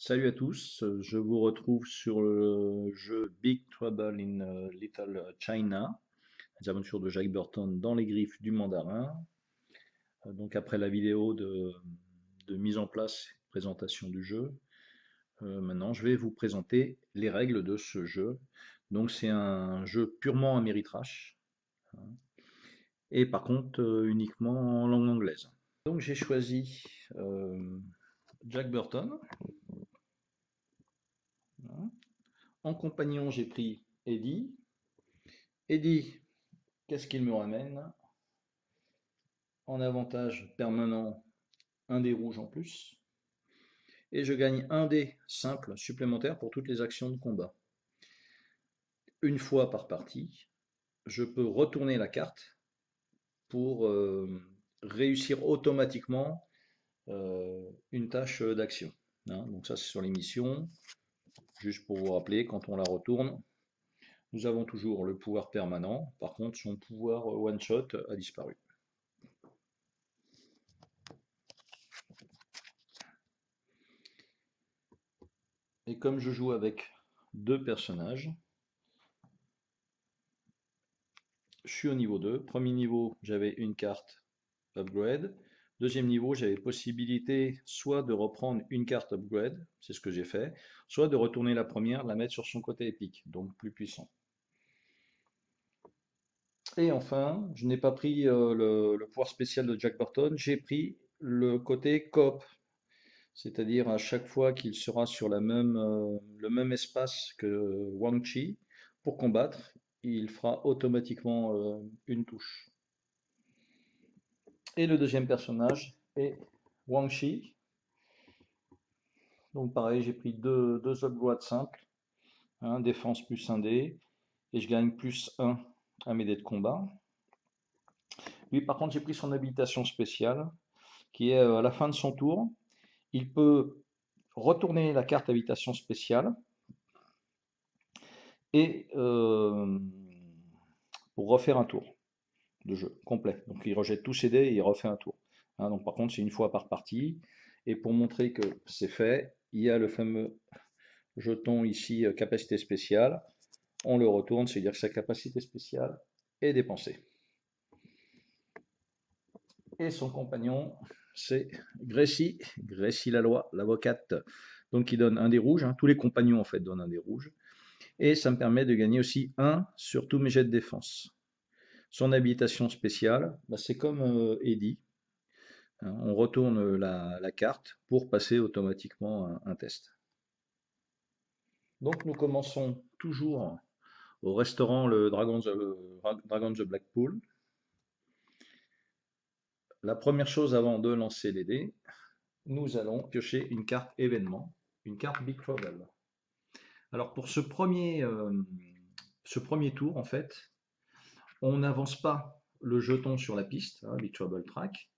Salut à tous, je vous retrouve sur le jeu Big Trouble in Little China, les aventures de Jack Burton dans les griffes du mandarin. Donc après la vidéo de mise en place et de présentation du jeu, maintenant je vais vous présenter les règles de ce jeu. Donc c'est un jeu purement Ameritrash, hein, et par contre uniquement en langue anglaise. Donc j'ai choisi Jack Burton, hein. En compagnon j'ai pris Eddie. Eddie, qu'est-ce qu'il me ramène? En avantage permanent, un dé rouge en plus. Et je gagne un dé simple supplémentaire pour toutes les actions de combat. Une fois par partie, je peux retourner la carte pour réussir automatiquement une tâche d'action, hein. Donc ça c'est sur les missions. Juste pour vous rappeler, quand on la retourne, nous avons toujours le pouvoir permanent. Par contre, son pouvoir one-shot a disparu. Et comme je joue avec deux personnages, je suis au niveau 2. Premier niveau, j'avais une carte upgrade. Deuxième niveau, j'avais possibilité soit de reprendre une carte upgrade, c'est ce que j'ai fait, soit de retourner la première, la mettre sur son côté épique, donc plus puissant. Et enfin, je n'ai pas pris le pouvoir spécial de Jack Burton, j'ai pris le côté coop, c'est-à-dire à chaque fois qu'il sera sur le même espace que Wang Chi pour combattre, il fera automatiquement une touche. Et le deuxième personnage est Wang Chi. Donc pareil, j'ai pris deux upgrades simples, hein, défense plus un dé, et je gagne plus 1 à mes dés de combat. Lui par contre j'ai pris son habilitation spéciale, qui est à la fin de son tour, il peut retourner la carte habitation spéciale, et pour refaire un tour de jeu complet. Donc il rejette tous ses dés et il refait un tour, hein. Donc par contre c'est une fois par partie, et pour montrer que c'est fait, il y a le fameux jeton ici, capacité spéciale. On le retourne, c'est-à-dire que sa capacité spéciale est dépensée. Et son compagnon, c'est Gracie, Gracie Laloy, l'avocate. Donc il donne un dé rouge, hein. Tous les compagnons en fait donnent un dé rouge. Et ça me permet de gagner aussi 1 sur tous mes jets de défense. Son habilitation spéciale, bah, c'est comme Eddie, hein. On retourne la carte pour passer automatiquement un test. Donc nous commençons toujours au restaurant le Dragon the Blackpool. La première chose avant de lancer les dés, nous allons piocher une carte événement, une carte Big Trouble. Alors pour ce premier tour, en fait, on n'avance pas le jeton sur la piste, hein, Big Trouble Track,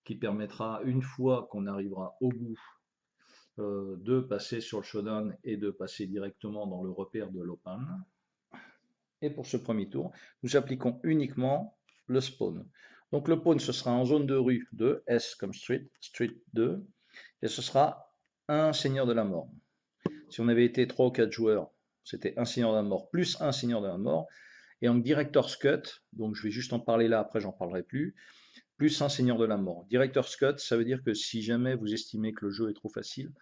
qui permettra, une fois qu'on arrivera au bout, de passer sur le showdown et de passer directement dans le repère de l'open. Et pour ce premier tour, nous appliquons uniquement le spawn. Donc le pawn, ce sera en zone de rue 2, S comme street, street 2, et ce sera un seigneur de la mort. Si on avait été 3 ou 4 joueurs, c'était un seigneur de la mort plus un seigneur de la mort, et en Director's Cut, donc je vais juste en parler là, après j'en parlerai plus un seigneur de la mort. Director's Cut, ça veut dire que si jamais vous estimez que le jeu est trop facile,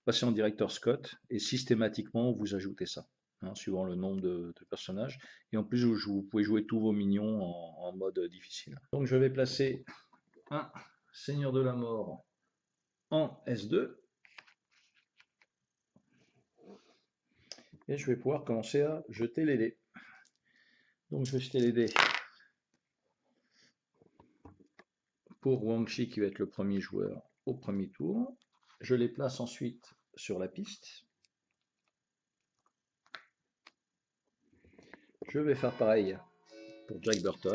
passez en Director's Cut, et systématiquement vous ajoutez ça, hein, suivant le nombre de personnages. Et en plus, vous pouvez jouer tous vos minions en mode difficile. Donc je vais placer un Seigneur de la Mort en S2. Et je vais pouvoir commencer à jeter les dés. Donc je vais jeter les dés pour Wang Chi qui va être le premier joueur au premier tour. Je les place ensuite sur la piste. Je vais faire pareil pour Jack Burton.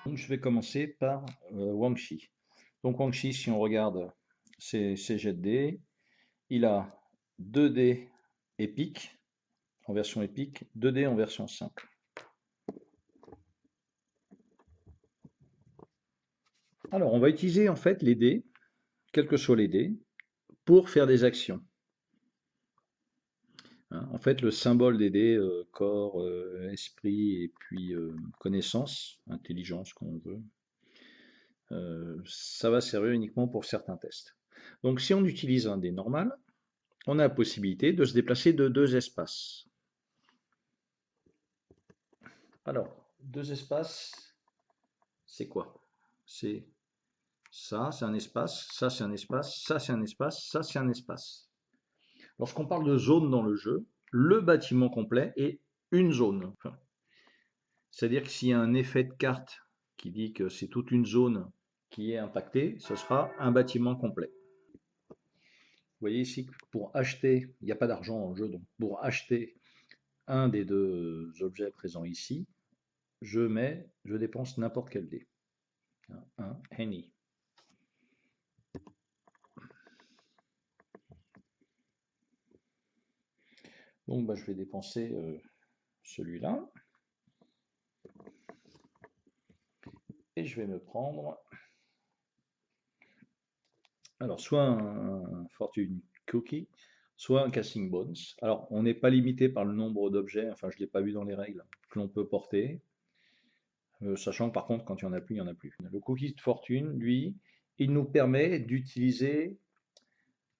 Donc je vais commencer par Wang Chi. Donc Wang Chi, si on regarde ses jets de dés, il a 2 dés épiques en version épique, 2 dés en version simple. Alors, on va utiliser en fait les dés, quels que soient les dés, pour faire des actions. Hein. En fait, le symbole des dés, corps, esprit et puis connaissance, intelligence, comme on veut, ça va servir uniquement pour certains tests. Donc, si on utilise un dé normal, on a la possibilité de se déplacer de 2 espaces. Alors, 2 espaces, c'est quoi? C'est ça, c'est un espace, ça, c'est un espace, ça, c'est un espace, ça, c'est un espace. Lorsqu'on parle de zone dans le jeu, le bâtiment complet est une zone. Enfin, c'est-à-dire que s'il y a un effet de carte qui dit que c'est toute une zone qui est impactée, ce sera un bâtiment complet. Vous voyez ici que pour acheter, il n'y a pas d'argent dans le jeu, donc pour acheter un des deux objets présents ici, je dépense n'importe quel dé. Un penny. Donc bah, je vais dépenser celui-là. Et je vais me prendre, alors soit un Fortune Cookie, soit un Casting Bones. Alors on n'est pas limité par le nombre d'objets, enfin je ne l'ai pas vu dans les règles, que l'on peut porter. Sachant que par contre quand il n'y en a plus, il n'y en a plus. Le Cookie de Fortune, lui, il nous permet d'utiliser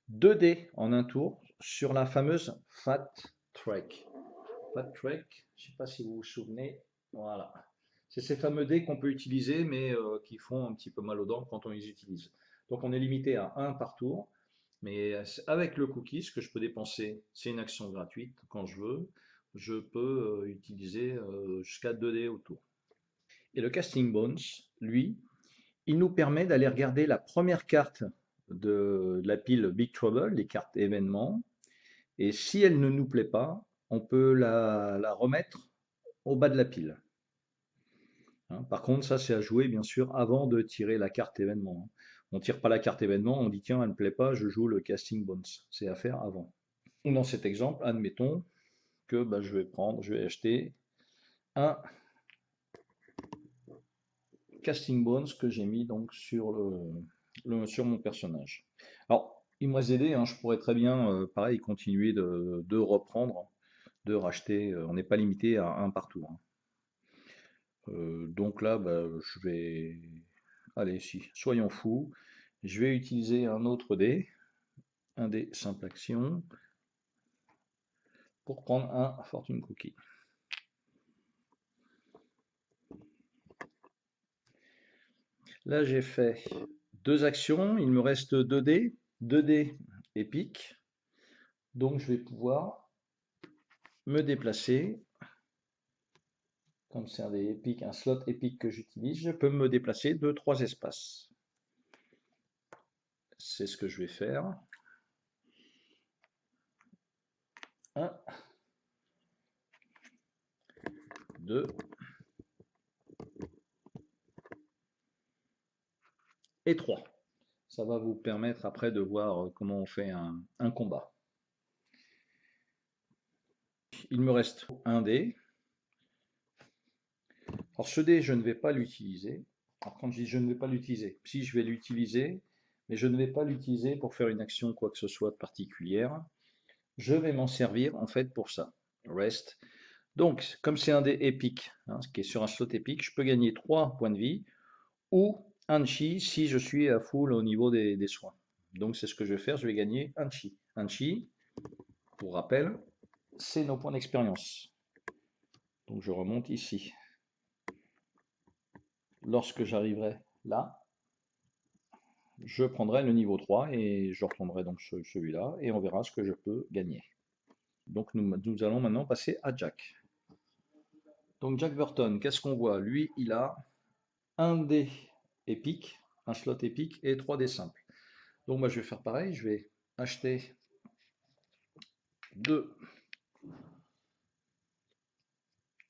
2 dés en un tour sur la fameuse Fat Trek. Fat Trek, je ne sais pas si vous vous souvenez, voilà. C'est ces fameux dés qu'on peut utiliser, mais qui font un petit peu mal aux dents quand on les utilise. Donc on est limité à 1 par tour, mais avec le cookie, ce que je peux dépenser, c'est une action gratuite quand je veux. Je peux utiliser jusqu'à 2 dés au tour. Et le Casting Bones, lui, il nous permet d'aller regarder la première carte de la pile Big Trouble, les cartes événements, et si elle ne nous plaît pas, on peut la remettre au bas de la pile. Hein. Par contre, ça c'est à jouer bien sûr avant de tirer la carte événement. Hein. On ne tire pas la carte événement, on dit tiens, elle ne me plaît pas, je joue le casting bones. C'est à faire avant. Dans cet exemple, admettons que bah, je vais acheter un casting bones que j'ai mis donc sur sur mon personnage. Alors, il me reste des dés, hein, je pourrais très bien, pareil, continuer de reprendre, de racheter. On n'est pas limité à un par tour. Hein. Donc là, bah, je vais... Allez, si, soyons fous. Je vais utiliser un autre dé, un dé simple action, pour prendre un Fortune Cookie. Là, j'ai fait 2 actions, il me reste 2 dés épiques. Donc, je vais pouvoir me déplacer. Comme c'est un dé épique, un slot épique que j'utilise, je peux me déplacer de 3 espaces. C'est ce que je vais faire. 1, 2 et 3. Ça va vous permettre après de voir comment on fait un combat. Il me reste un dé. Alors ce dé, je ne vais pas l'utiliser. Alors quand je dis je ne vais pas l'utiliser, si je vais l'utiliser, mais je ne vais pas l'utiliser pour faire une action quoi que ce soit de particulière. Je vais m'en servir en fait pour ça. Rest. Donc, comme c'est un dé épique, hein, qui est sur un slot épique, je peux gagner 3 points de vie ou un chi si je suis à full au niveau des soins. Donc c'est ce que je vais faire, je vais gagner un chi. Un chi, pour rappel, c'est nos points d'expérience. Donc je remonte ici. Lorsque j'arriverai là, je prendrai le niveau 3 et je retournerai donc celui-là et on verra ce que je peux gagner. Donc nous allons maintenant passer à Jack. Donc Jack Burton, qu'est-ce qu'on voit? Lui, il a un dé épique, un slot épique et 3 dés simples. Donc moi je vais faire pareil, je vais acheter 2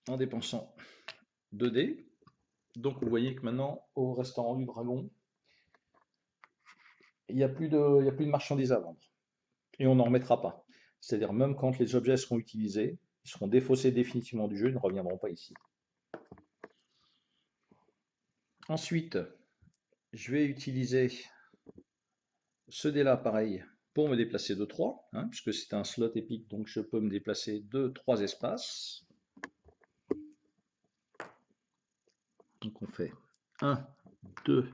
en dépensant 2 dés. Donc vous voyez que maintenant au restaurant du Dragon, il n'y a plus de marchandises à vendre. Et on n'en remettra pas. C'est-à-dire même quand les objets seront utilisés, ils seront défaussés définitivement du jeu, ils ne reviendront pas ici. Ensuite, je vais utiliser ce dé-là, pareil, pour me déplacer de 3, hein, puisque c'est un slot épique, donc je peux me déplacer de 3 espaces. Donc on fait 1, 2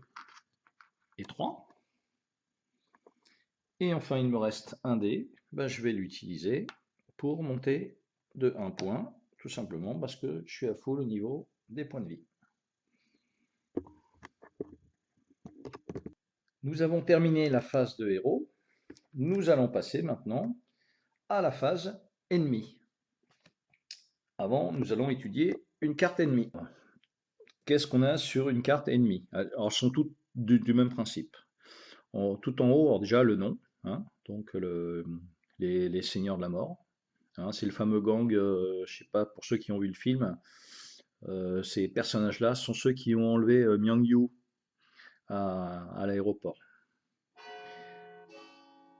et 3. Et enfin, il me reste un dé, ben, je vais l'utiliser pour monter de 1 point, tout simplement parce que je suis à full au niveau des points de vie. Nous avons terminé la phase de héros. Nous allons passer maintenant à la phase ennemie. Avant, nous allons étudier une carte ennemie. Qu'est-ce qu'on a sur une carte ennemie? Alors, elles sont toutes du même principe. Tout en haut, alors déjà le nom, hein, donc les seigneurs de la mort. Hein, c'est le fameux gang, je sais pas, pour ceux qui ont vu le film, ces personnages-là sont ceux qui ont enlevé Myung Yu à l'aéroport.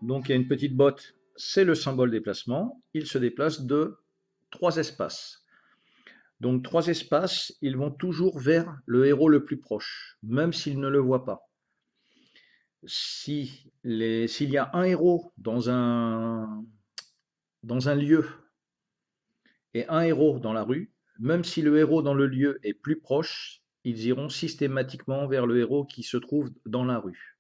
Donc il y a une petite botte, c'est le symbole déplacement. Il se déplace de 3 espaces. Donc 3 espaces, ils vont toujours vers le héros le plus proche, même s'il ne le voit pas. S'il y a un héros dans un lieu et un héros dans la rue, même si le héros dans le lieu est plus proche, ils iront systématiquement vers le héros qui se trouve dans la rue.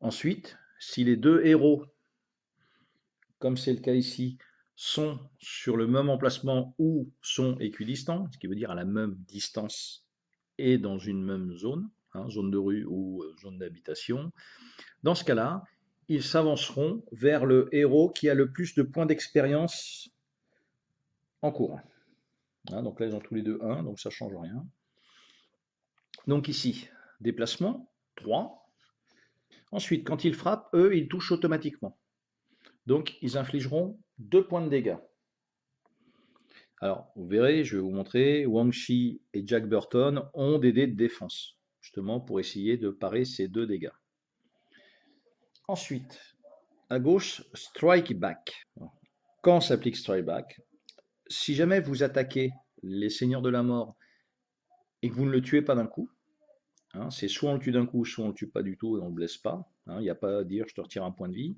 Ensuite, si les deux héros, comme c'est le cas ici, sont sur le même emplacement ou sont équidistants, ce qui veut dire à la même distance et dans une même zone, hein, zone de rue ou zone d'habitation, dans ce cas-là, ils s'avanceront vers le héros qui a le plus de points d'expérience en cours. Hein, donc là, ils ont tous les deux 1, donc ça ne change rien. Donc ici, déplacement, 3. Ensuite, quand ils frappent, eux, ils touchent automatiquement. Donc, ils infligeront 2 points de dégâts. Alors, vous verrez, je vais vous montrer, Wang Shi et Jack Burton ont des dés de défense, justement pour essayer de parer ces 2 dégâts. Ensuite, à gauche, Strike Back. Quand s'applique Strike Back? Si jamais vous attaquez les seigneurs de la mort et que vous ne le tuez pas d'un coup, hein, c'est soit on le tue d'un coup, soit on ne le tue pas du tout et on ne le blesse pas. Il n'y a pas à dire je te retire un point de vie.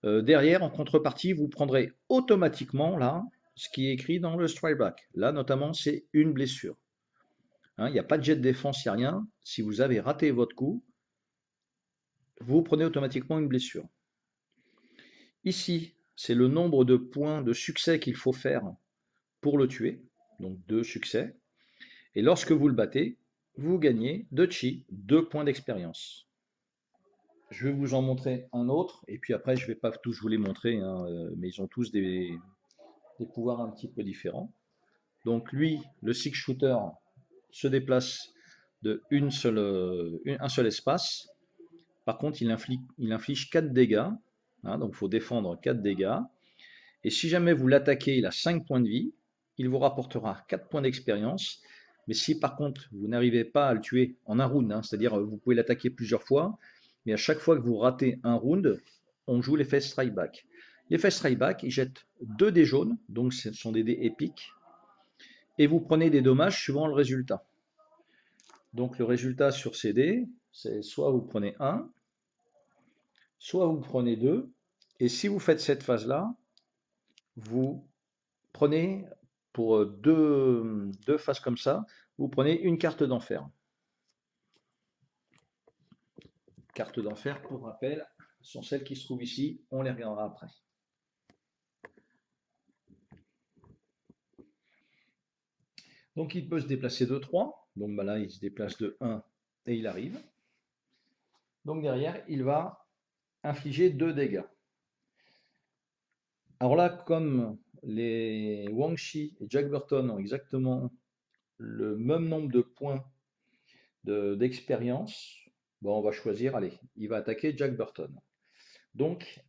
Derrière, en contrepartie, vous prendrez automatiquement là ce qui est écrit dans le strike back. Là, notamment, c'est une blessure. Il n'y a pas de jet de défense, il n'y a rien. Si vous avez raté votre coup, vous prenez automatiquement une blessure. Ici, c'est le nombre de points de succès qu'il faut faire pour le tuer. Donc 2 succès. Et lorsque vous le battez, vous gagnez 2 chi, 2 points d'expérience. Je vais vous en montrer un autre, et puis après je ne vais pas tous vous les montrer, hein, mais ils ont tous des pouvoirs un petit peu différents. Donc lui, le six shooter, se déplace de un seul espace. Par contre, il inflige 4 dégâts, hein, donc il faut défendre 4 dégâts. Et si jamais vous l'attaquez, il a 5 points de vie, il vous rapportera 4 points d'expérience. Mais si par contre vous n'arrivez pas à le tuer en un round, hein, c'est-à-dire vous pouvez l'attaquer plusieurs fois, mais à chaque fois que vous ratez un round, on joue l'effet strike back. L'effet strike back, il jette 2 dés jaunes, donc ce sont des dés épiques, et vous prenez des dommages suivant le résultat. Donc le résultat sur ces dés, c'est soit vous prenez 1, soit vous prenez 2, et si vous faites cette phase-là, vous prenez pour deux phases comme ça, vous prenez une carte d'enfer. Cartes d'enfer, pour rappel, sont celles qui se trouvent ici, on les regardera après. Donc il peut se déplacer de 3, donc là il se déplace de 1 et il arrive. Donc derrière, il va infliger 2 dégâts. Alors là, comme les Wang Shi et Jack Burton ont exactement le même nombre de points d'expérience, bon, on va choisir, allez, il va attaquer Jack Burton. Donc,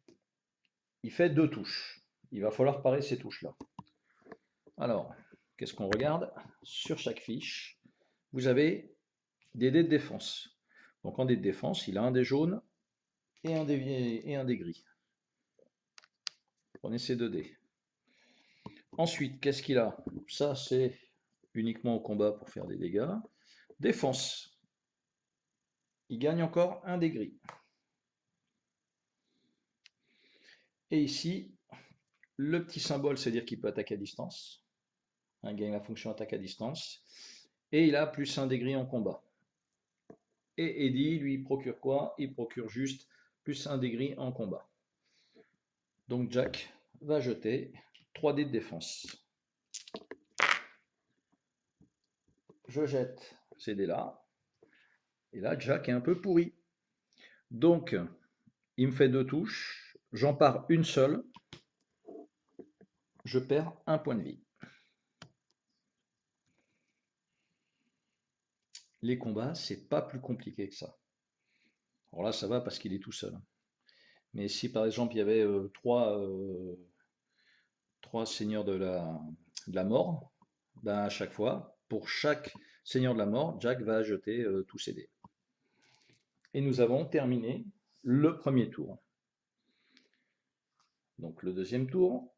il fait 2 touches. Il va falloir parer ces touches-là. Alors, qu'est-ce qu'on regarde? Sur chaque fiche, vous avez des dés de défense. Donc en dés de défense, il a un dé jaune et un dé gris. Prenez ces 2 dés. Ensuite, qu'est-ce qu'il a? Ça, c'est uniquement au combat pour faire des dégâts. Défense. il gagne encore un dé gris. Et ici, le petit symbole, c'est-à-dire qu'il peut attaquer à distance. Il gagne la fonction attaque à distance. Et il a plus un dé gris en combat. Et Eddie, lui, il procure quoi? Il procure juste plus un dé gris en combat. Donc Jack va jeter 3 dés de défense. Je jette ces dés-là. Et là, Jack est un peu pourri. Donc, il me fait 2 touches. J'en pars une seule. Je perds un point de vie. Les combats, c'est pas plus compliqué que ça. Alors là, ça va parce qu'il est tout seul. Mais si par exemple il y avait trois seigneurs de la mort, ben à chaque fois, pour chaque seigneur de la mort, Jack va jeter tous ses dés. Et nous avons terminé le premier tour. Donc le deuxième tour,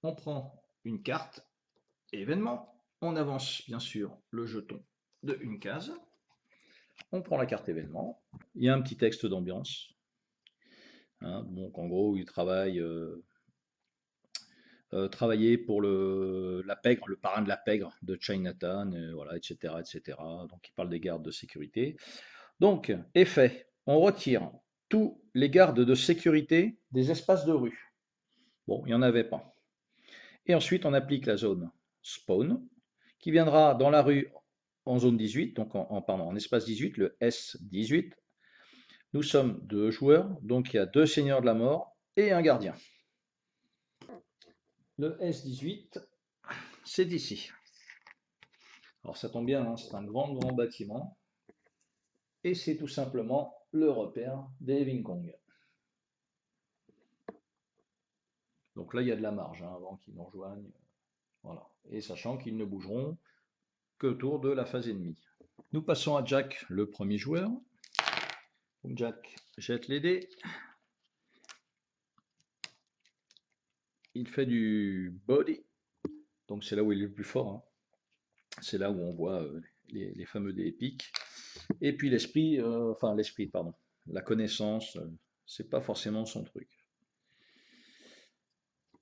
on prend une carte événement, on avance bien sûr le jeton de une case, on prend la carte événement, il y a un petit texte d'ambiance, hein, donc en gros il travaille travailler pour la pègre, le parrain de la pègre de Chinatown, voilà, etc., etc. Donc il parle des gardes de sécurité. Donc, effet, on retire tous les gardes de sécurité des espaces de rue. Bon, il n'y en avait pas. Et ensuite, on applique la zone spawn, qui viendra dans la rue en zone 18, donc en espace 18, le S18. Nous sommes 2 joueurs, donc il y a 2 seigneurs de la mort et un gardien. Le S18, c'est ici. Alors ça tombe bien, hein, c'est un grand bâtiment. Et c'est tout simplement le repère des Ving Kong. Donc là, il y a de la marge hein, avant qu'ils nous rejoignent. Voilà. Et sachant qu'ils ne bougeront qu'autour de la phase ennemie. Nous passons à Jack, le premier joueur. Donc Jack jette les dés. Il fait du body. Donc c'est là où il est le plus fort. Hein. C'est là où on voit les fameux dés épiques. Et puis l'esprit, pardon. La connaissance, c'est pas forcément son truc.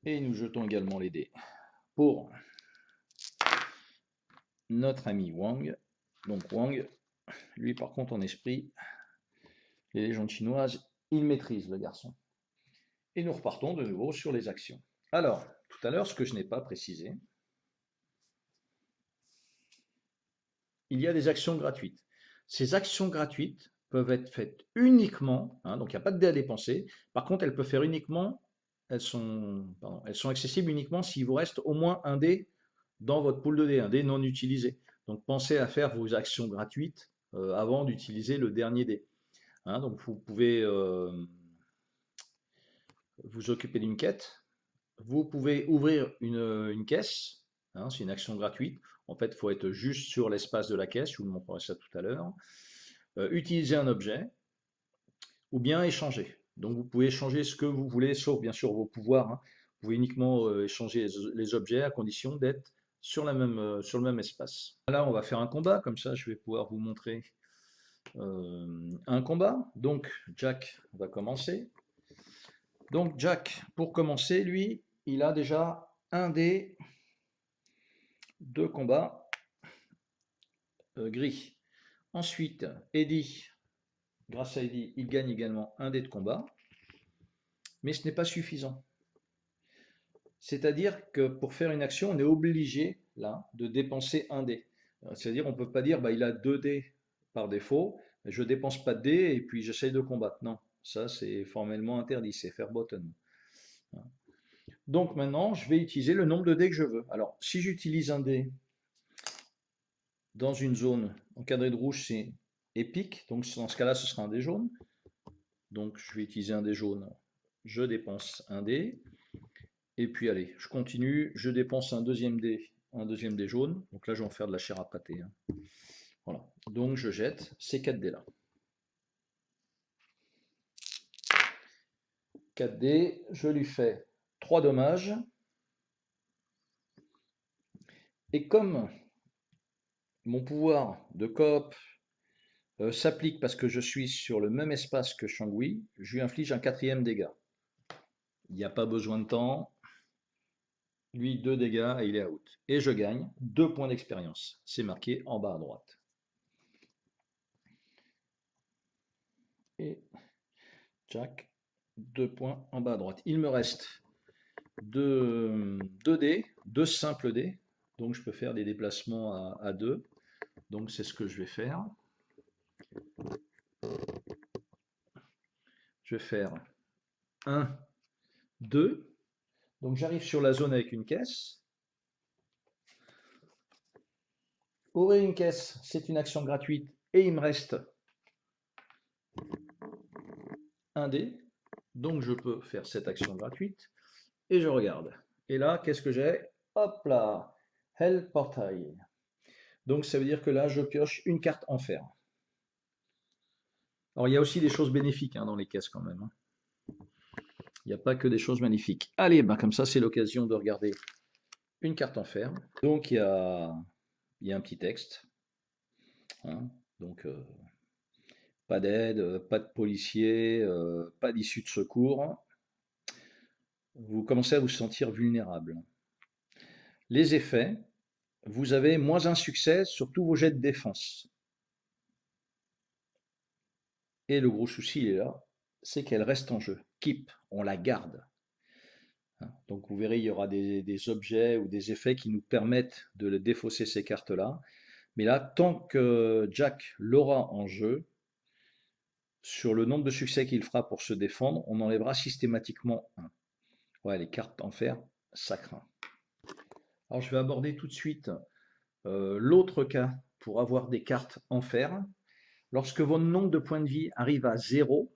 Et nous jetons également les dés pour notre ami Wang. Donc Wang, lui par contre en esprit, les légendes chinoises, il maîtrise le garçon. Et nous repartons de nouveau sur les actions. Alors, tout à l'heure, ce que je n'ai pas précisé, il y a des actions gratuites. Ces actions gratuites peuvent être faites uniquement, hein, donc il n'y a pas de dés à dépenser, par contre elles peuvent faire uniquement, elles sont accessibles uniquement s'il vous reste au moins un dé dans votre pool de dés, un dé non utilisé. Donc pensez à faire vos actions gratuites avant d'utiliser le dernier dé. Hein, donc vous pouvez vous occuper d'une quête, vous pouvez ouvrir une caisse, hein, c'est une action gratuite. En fait, il faut être juste sur l'espace de la caisse, je vous montrerai ça tout à l'heure. Utiliser un objet, ou bien échanger. Donc vous pouvez échanger ce que vous voulez, sauf bien sûr vos pouvoirs. Hein. Vous pouvez uniquement échanger les objets à condition d'être sur le même espace. Là, on va faire un combat, comme ça je vais pouvoir vous montrer un combat. Donc Jack va commencer. Donc Jack, pour commencer, lui, il a déjà un dé de combat gris. Ensuite, Eddie, grâce à Eddie, il gagne également un dé de combat, mais ce n'est pas suffisant. C'est-à-dire que pour faire une action, on est obligé là de dépenser un dé. C'est-à-dire on ne peut pas dire bah, il a 2 dés par défaut, je ne dépense pas de dés et puis j'essaye de combattre. Non, ça c'est formellement interdit, c'est verboten. Donc maintenant, je vais utiliser le nombre de dés que je veux. Alors, si j'utilise un dé dans une zone encadrée de rouge, c'est épique. Donc dans ce cas-là, ce sera un dé jaune. Donc je vais utiliser un dé jaune. Je dépense un dé. Et puis allez, je continue. Je dépense un deuxième dé jaune. Donc là, je vais en faire de la chair à pâté. Hein. Voilà. Donc je jette ces 4 dés là. 4 dés, je lui fais 3 dommages. Et comme mon pouvoir de coop s'applique parce que je suis sur le même espace que Shangui, je lui inflige un 4e dégât. Il n'y a pas besoin de temps. Lui, 2 dégâts et il est out. Et je gagne 2 points d'expérience. C'est marqué en bas à droite. Et Jack, 2 points en bas à droite. Il me reste 2 dés, 2 simples dés. Donc je peux faire des déplacements à 2. Donc c'est ce que je vais faire. Je vais faire 1, 2. Donc j'arrive sur la zone avec une caisse. Ouvrir une caisse, c'est une action gratuite et il me reste un dé. Donc je peux faire cette action gratuite et je regarde. Et là, qu'est-ce que j'ai? Hop là, Hell Portail. Donc ça veut dire que là, je pioche une carte en fer. Alors il y a aussi des choses bénéfiques dans les caisses quand même. Il n'y a pas que des choses magnifiques. Allez, comme ça, c'est l'occasion de regarder une carte en fer. Donc il y a un petit texte. Donc pas d'aide, pas de policier, pas d'issue de secours. Vous commencez à vous sentir vulnérable. Les effets, vous avez moins un succès sur tous vos jets de défense. Et le gros souci, il est là, c'est qu'elle reste en jeu. Keep, on la garde. Donc vous verrez, il y aura des objets ou des effets qui nous permettent de défausser ces cartes-là. Mais là, tant que Jack l'aura en jeu, sur le nombre de succès qu'il fera pour se défendre, on enlèvera systématiquement un. Ouais, les cartes en fer, ça craint. Alors je vais aborder tout de suite l'autre cas pour avoir des cartes en fer. Lorsque votre nombre de points de vie arrive à 0,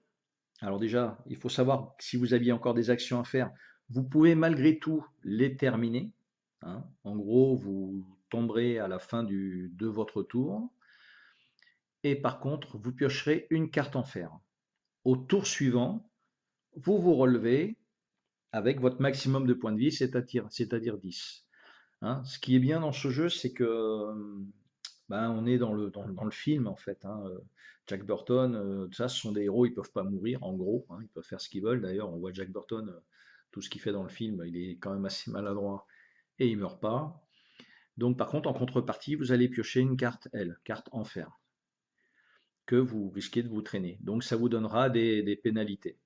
alors déjà, il faut savoir si vous aviez encore des actions à faire, vous pouvez malgré tout les terminer. En gros, vous tomberez à la fin de votre tour. Et par contre, vous piocherez une carte en fer. Au tour suivant, vous vous relevez avec votre maximum de points de vie, c'est-à-dire 10. Ce qui est bien dans ce jeu, c'est que on est dans le film en fait. Jack Burton, ça, ce sont des héros, ils peuvent pas mourir en gros, ils peuvent faire ce qu'ils veulent. D'ailleurs, on voit Jack Burton, tout ce qu'il fait dans le film, il est quand même assez maladroit et il meurt pas. Donc par contre, en contrepartie, vous allez piocher une carte L, carte en fer, que vous risquez de vous traîner. Donc ça vous donnera des pénalités.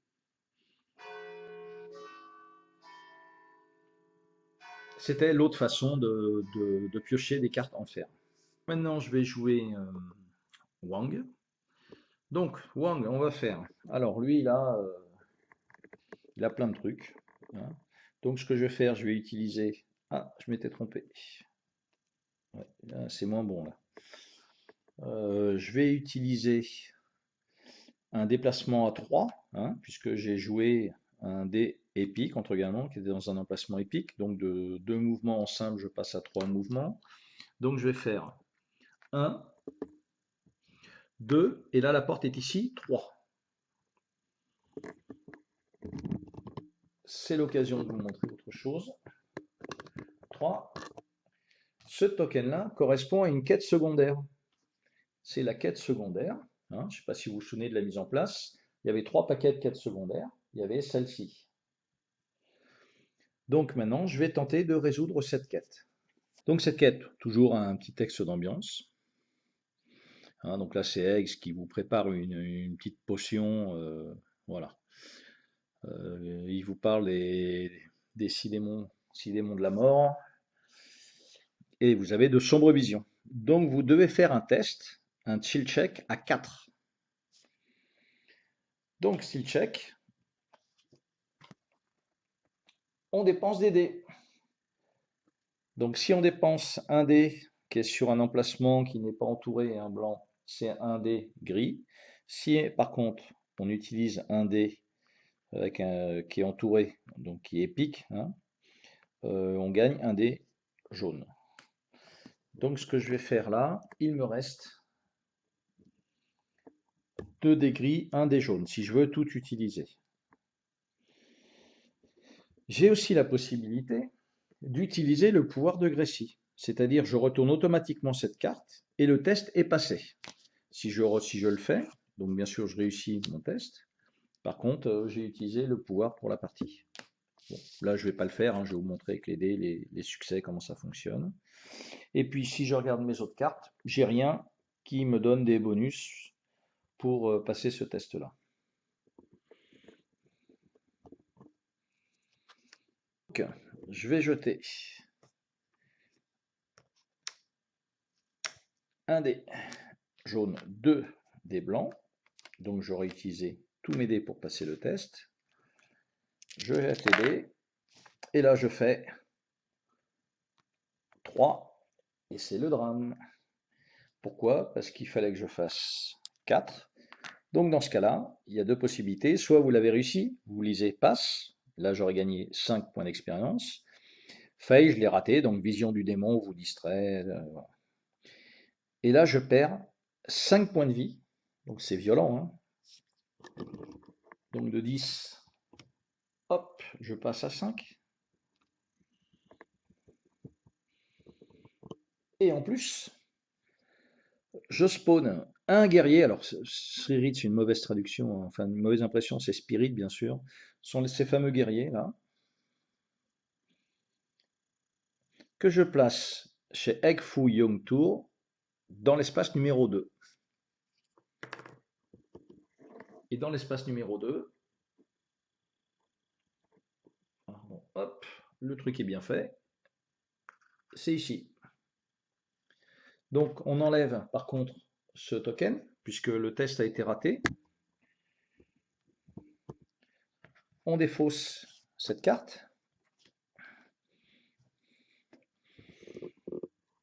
C'était l'autre façon de piocher des cartes en fer. Maintenant, je vais jouer Wang. Donc, Wang, on va faire. Alors, lui, il a plein de trucs. Donc, ce que je vais faire, je vais utiliser. Ah, je m'étais trompé. Ouais, c'est moins bon là. Je vais utiliser un déplacement à 3, puisque j'ai joué un dé épique entre gagnants qui était dans un emplacement épique. Donc, de 2 mouvements en simple, je passe à 3 mouvements. Donc, je vais faire 1, 2, et là, la porte est ici, 3. C'est l'occasion de vous montrer autre chose. 3. Ce token-là correspond à une quête secondaire. C'est la quête secondaire. Je ne sais pas si vous vous souvenez de la mise en place. Il y avait 3 paquets de quêtes secondaires. Il y avait celle-ci. Donc maintenant, je vais tenter de résoudre cette quête. Donc cette quête, toujours un petit texte d'ambiance. Donc là, c'est Eggs qui vous prépare une petite potion. Voilà. Il vous parle des 6 démons de la mort. Et vous avez de sombres visions. Donc vous devez faire un test, un skill check à 4. Donc skill check, on dépense des dés. Donc si on dépense un dé qui est sur un emplacement qui n'est pas entouré un blanc, c'est un dé gris. Si par contre on utilise un dé avec qui est entouré, donc qui est épique, on gagne un dé jaune. Donc ce que je vais faire là, il me reste 2 dés gris, 1 dé jaune, si je veux tout utiliser. J'ai aussi la possibilité d'utiliser le pouvoir de Grécie. c'est-à-dire je retourne automatiquement cette carte et le test est passé. Si je le fais, donc bien sûr je réussis mon test. Par contre, j'ai utilisé le pouvoir pour la partie. Bon, là, je ne vais pas le faire, hein, je vais vous montrer avec les dés, les succès, comment ça fonctionne. Et puis, si je regarde mes autres cartes, j'ai rien qui me donne des bonus pour passer ce test-là. Donc, je vais jeter un dé jaune, deux dés blancs. Donc, j'aurai utilisé tous mes dés pour passer le test. Je jette les dés. Et là, je fais 3. Et c'est le drame. Pourquoi? Parce qu'il fallait que je fasse 4. Donc dans ce cas-là, il y a deux possibilités. Soit vous l'avez réussi, vous lisez passe. Là, j'aurais gagné 5 points d'expérience. Fail, je l'ai raté. Donc vision du démon vous distrait. Voilà. Et là, je perds 5 points de vie. Donc c'est violent. Hein. Donc de 10, hop, je passe à 5. Et en plus, je spawn un guerrier. Alors, Spirit, c'est une mauvaise traduction, enfin une mauvaise impression, c'est Spirit, bien sûr. Ce sont ces fameux guerriers là, que je place chez Egg Fu Young Tour dans l'espace numéro 2. Et dans l'espace numéro 2, hop, le truc est bien fait. C'est ici. Donc, on enlève par contre ce token, puisque le test a été raté. On défausse cette carte.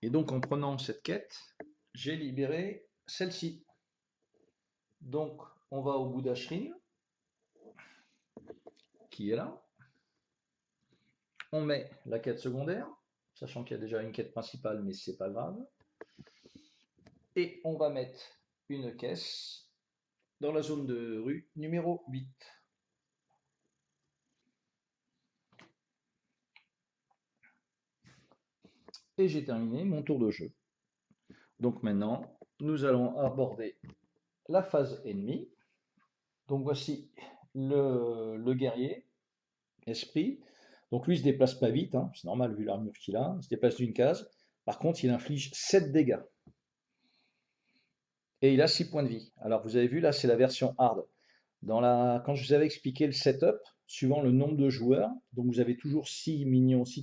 Et donc, en prenant cette quête, j'ai libéré celle-ci. Donc, on va au Buddha Shrine, qui est là. On met la quête secondaire, sachant qu'il y a déjà une quête principale, mais c'est pas grave. Et on va mettre une caisse dans la zone de rue numéro 8. Et j'ai terminé mon tour de jeu. Donc maintenant, nous allons aborder la phase ennemie. Donc voici le guerrier, esprit. Donc lui, il se déplace pas vite, hein, c'est normal vu l'armure qu'il a. Il se déplace d'une case. Par contre, il inflige 7 dégâts. Et il a 6 points de vie. Alors vous avez vu, là, c'est la version hard. Quand je vous avais expliqué le setup, suivant le nombre de joueurs, donc vous avez toujours 6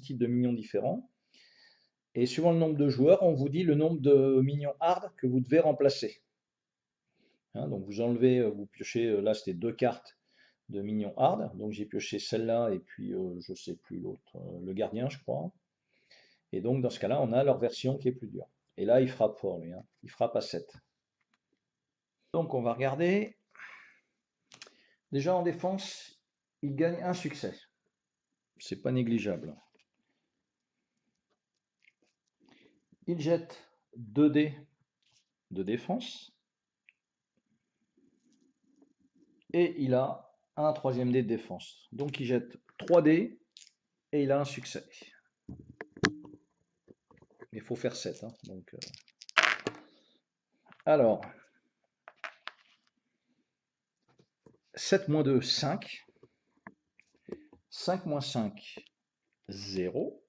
types de minions différents. Et suivant le nombre de joueurs, on vous dit le nombre de minions hard que vous devez remplacer. Hein, donc vous enlevez, vous piochez, là c'était 2 cartes de minions hard, donc j'ai pioché celle-là et puis je sais plus l'autre, le gardien je crois. Et donc dans ce cas-là, on a leur version qui est plus dure. Et là, il frappe fort lui, hein. Il frappe à 7. Donc on va regarder. Déjà en défense, il gagne un succès. C'est pas négligeable. Il jette 2 dés de défense. Et il a un troisième dé de défense. Donc il jette 3 dés et il a un succès. Il faut faire 7. Hein, donc, alors, 7 moins 2, 5. 5 moins 5, 0.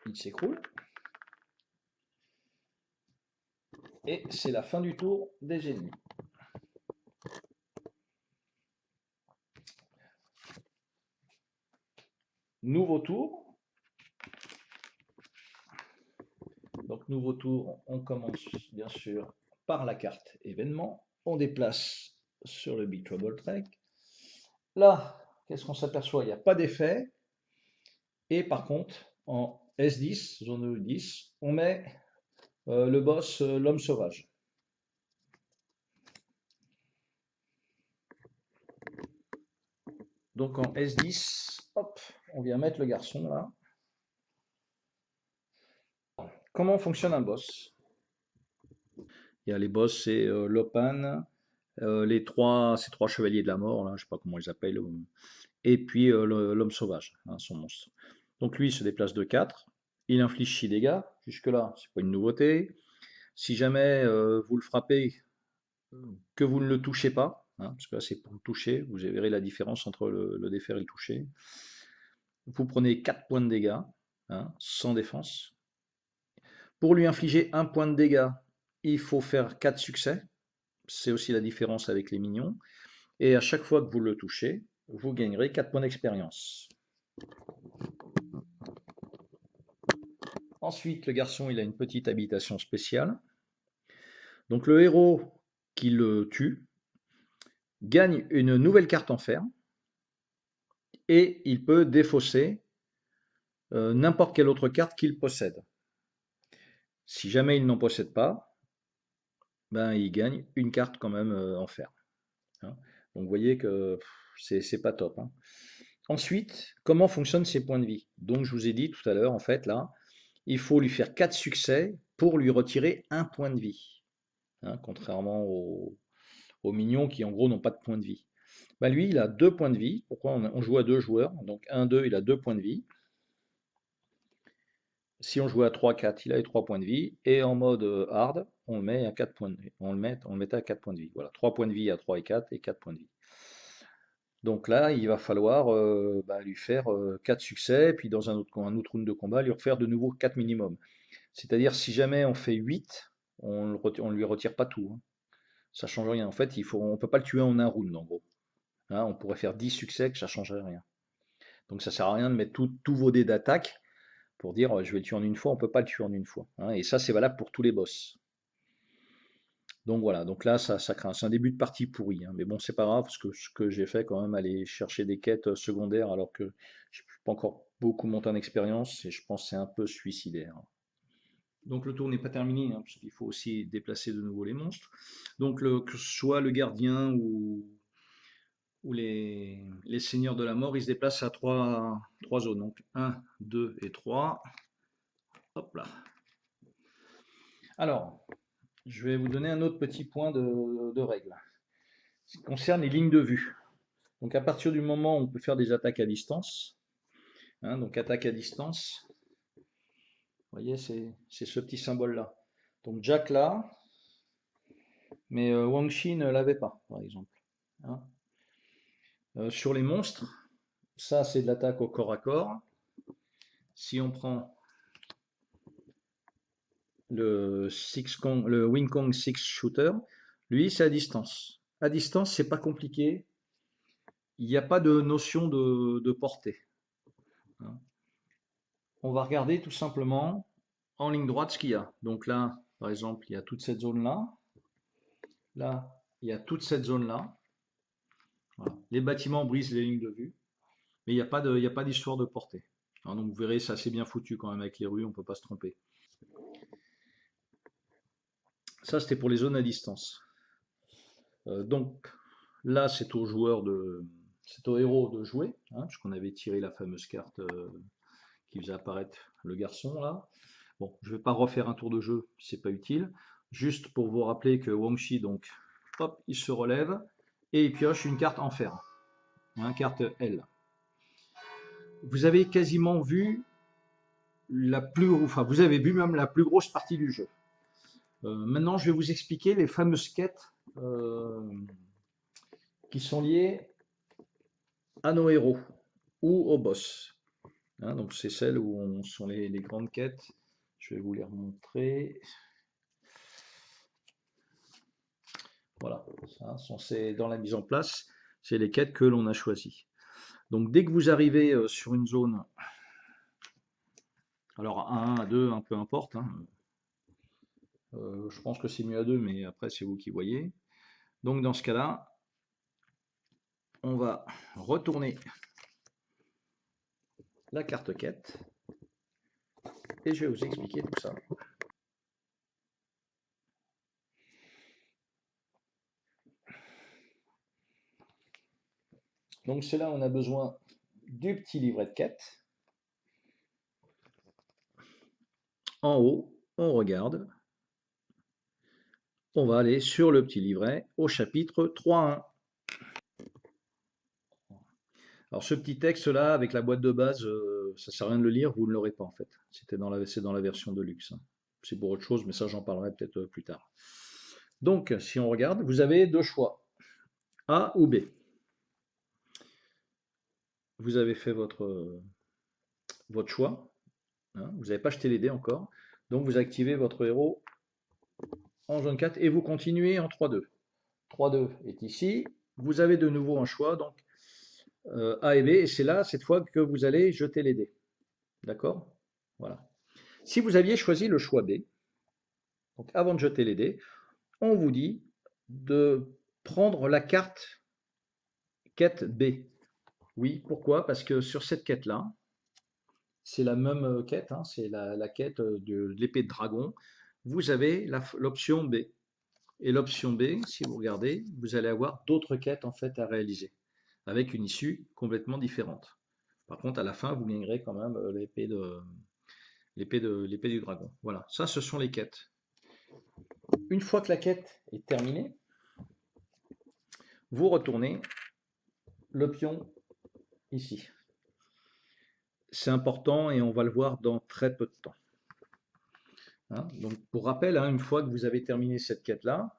Il s'écroule. Et c'est la fin du tour des ennemis. Nouveau tour. Donc nouveau tour, on commence bien sûr par la carte événement. On déplace sur le Big Trouble Trek. Là, qu'est-ce qu'on s'aperçoit? Il n'y a pas d'effet. Et par contre, en S10, zone 10, on met le boss, l'homme sauvage. Donc en S10, hop, on vient mettre le garçon là. Comment fonctionne un boss? Il y a les boss, c'est Lopan, ces trois chevaliers de la mort, là, je sais pas comment ils s'appellent, et puis l'homme sauvage, hein, son monstre. Donc lui, il se déplace de 4, il inflige 6 dégâts, jusque-là, c'est pas une nouveauté. Si jamais vous le frappez, que vous ne le touchez pas, hein, parce que là c'est pour le toucher, vous verrez la différence entre le défaire et le toucher. Vous prenez 4 points de dégâts, hein, sans défense. Pour lui infliger 1 point de dégâts, il faut faire 4 succès. C'est aussi la différence avec les minions. Et à chaque fois que vous le touchez, vous gagnerez 4 points d'expérience. Ensuite, le garçon, il a une petite habitation spéciale. Donc le héros qui le tue gagne une nouvelle carte en fer et il peut défausser n'importe quelle autre carte qu'il possède. Si jamais il n'en possède pas, ben il gagne une carte quand même en fer. Hein. Donc vous voyez que c'est pas top. Hein. Ensuite, comment fonctionnent ces points de vie? Donc je vous ai dit tout à l'heure, en fait, là, il faut lui faire 4 succès pour lui retirer un point de vie. Hein, contrairement aux mignons qui en gros n'ont pas de point de vie. Bah lui, il a 2 points de vie. Pourquoi on joue à 2 joueurs? Donc 1, 2, il a 2 points de vie. Si on jouait à 3, 4, il a les 3 points de vie. Et en mode hard, on le met à 4 points de vie. On le mettait à 4 points de vie. Voilà, 3 points de vie à 3 et 4 et 4 points de vie. Donc là, il va falloir lui faire 4 succès, puis dans un autre round de combat, lui refaire de nouveau 4 minimum. C'est-à-dire, si jamais on fait 8, on ne lui retire pas tout. Hein. Ça change rien. En fait, on ne peut pas le tuer en un round, en gros. Hein, on pourrait faire 10 succès, que ça ne changerait rien. Donc ça sert à rien de mettre tous vos dés d'attaque pour dire je vais le tuer en une fois, on ne peut pas le tuer en une fois. Hein. Et ça, c'est valable pour tous les boss. Donc voilà, donc là, ça craint. C'est un début de partie pourri. Hein. Mais bon, c'est pas grave, parce que ce que j'ai fait quand même, aller chercher des quêtes secondaires, alors que je n'ai pas encore beaucoup monté en expérience, et je pense que c'est un peu suicidaire. Donc le tour n'est pas terminé, hein, parce qu'il faut aussi déplacer de nouveau les monstres. Donc que ce soit le gardien ou les seigneurs de la mort, ils se déplacent à trois zones. Donc 1, 2 et 3. Hop là. Alors, je vais vous donner un autre petit point de règle. Ce qui concerne les lignes de vue. Donc à partir du moment où on peut faire des attaques à distance, hein, donc attaque à distance, vous voyez, c'est ce petit symbole-là. Donc Jack là, mais Wang Shi ne l'avait pas, par exemple. Hein. Sur les monstres, ça c'est de l'attaque au corps à corps. Si on prend le Wing Kong Six Shooter, lui c'est à distance. À distance, c'est pas compliqué. Il n'y a pas de notion de portée. Hein. On va regarder tout simplement en ligne droite ce qu'il y a. Donc là, par exemple, il y a toute cette zone-là. Là, il y a toute cette zone-là. Voilà. Les bâtiments brisent les lignes de vue, mais il n'y a pas d'histoire de portée. Alors, donc vous verrez, c'est assez bien foutu quand même avec les rues, on ne peut pas se tromper. Ça, c'était pour les zones à distance. Donc là, c'est au héros de jouer, hein, puisqu'on avait tiré la fameuse carte qui faisait apparaître le garçon là. Bon, je ne vais pas refaire un tour de jeu, c'est pas utile. Juste pour vous rappeler que Wang Shi, donc, hop, il se relève et il pioche une carte en fer, hein, carte L. Vous avez quasiment vu vous avez vu même la plus grosse partie du jeu. Maintenant, je vais vous expliquer les fameuses quêtes qui sont liées à nos héros ou au boss. Hein, donc c'est celles où sont les grandes quêtes. Je vais vous les remontrer. Voilà, ça, c'est dans la mise en place, c'est les quêtes que l'on a choisies. Donc dès que vous arrivez sur une zone, alors à 1, à 2, peu importe, hein, je pense que c'est mieux à 2, mais après c'est vous qui voyez. Donc dans ce cas-là, on va retourner la carte quête et je vais vous expliquer tout ça. Donc c'est là où on a besoin du petit livret de quête. En haut, on regarde. On va aller sur le petit livret au chapitre 3.1. Alors ce petit texte-là, avec la boîte de base, ça sert à rien de le lire, vous ne l'aurez pas en fait. C'est dans la version de luxe, hein. C'est pour autre chose, mais ça j'en parlerai peut-être plus tard. Donc, si on regarde, vous avez deux choix, A ou B. Vous avez fait votre choix, hein, vous n'avez pas jeté les dés encore. Donc vous activez votre héros en jaune 4 et vous continuez en 3-2. 3-2 est ici. Vous avez de nouveau un choix, donc A et B, et c'est là, cette fois, que vous allez jeter les dés. D'accord? Voilà. Si vous aviez choisi le choix B, donc avant de jeter les dés, on vous dit de prendre la carte quête B. Oui, pourquoi? Parce que sur cette quête-là, c'est la même quête, hein, c'est la quête de l'épée de dragon. Vous avez l'option B. Et l'option B, si vous regardez, vous allez avoir d'autres quêtes en fait à réaliser, avec une issue complètement différente. Par contre, à la fin, vous gagnerez quand même l'épée du dragon. Voilà, ça, ce sont les quêtes. Une fois que la quête est terminée, vous retournez le pion ici. C'est important et on va le voir dans très peu de temps, hein. Donc, pour rappel, hein, une fois que vous avez terminé cette quête-là,